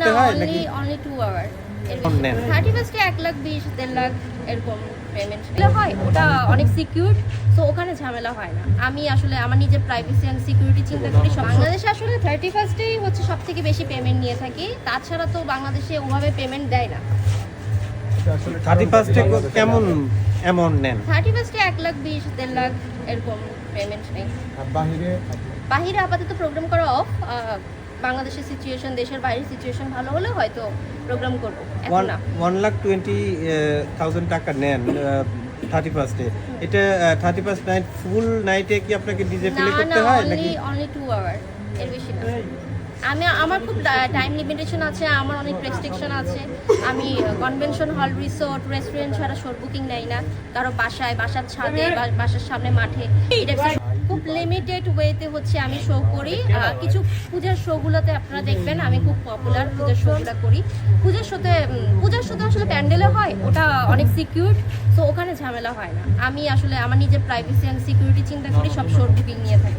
না, হয় নাকি only 2 আওয়ার। নেন? 31st এ 1,20,000 1.5 লাখ এরকম পেমেন্ট হয়, ওটা অনেক সিকিউর, সো ওখানে ঝামেলা হয় না। আমি আসলে আমার নিজের প্রাইভেসি এন্ড সিকিউরিটি চিন্তা করি। বাংলাদেশে আসলে 31st এই হচ্ছে সবথেকে বেশি পেমেন্ট নিয়ে থাকি, তাছাড়া তো বাংলাদেশে ওভাবে পেমেন্ট দেয় না। 31st কেমন অ্যামাউন্ট নেন? 31st এ 1,20,000 1.5 লাখ এরকম পেমেন্ট নেই। বাহিরে আপাতত প্রোগ্রাম করা অফ। বাংলাদেশের সিচুয়েশন, দেশের বাইরের সিচুয়েশন ভালো হলে হয়তো প্রোগ্রাম করবো, এখন না। 1,20,000 টাকা নেন 31st এ। এটা 31st নাইট ফুল নাইটে কি আপনাকে ডিজে প্লে না, করতে হয় নাকি? only 2 আওয়ার, এর বেশি না। আমার খুব টাইম লিমিটেশন আছে, আমার অনেক রেস্ট্রিকশন আছে। আমি কনভেনশন হল, রিসোর্ট, রেস্টুরেন্ট ছাড়া শোর বুকিং নেই না। কারো বাসায়, বাসার ছাদে, বাসার সামনে মাঠে, এটা খুব লিমিটেড ওয়েতে হচ্ছে আমি শো করি। কিছু পূজার শোগুলোতে আপনারা দেখবেন আমি খুব পপুলার, পূজার শোগুলো করি। পূজার শোতে আসলে প্যান্ডেলে হয়, ওটা অনেক সিকিউর, সো ওখানে ঝামেলা হয় না। আমি আসলে আমার নিজের প্রাইভেসি এন্ড সিকিউরিটি চিন্তা করি, সব শোর বুকিং নিয়ে থাকি।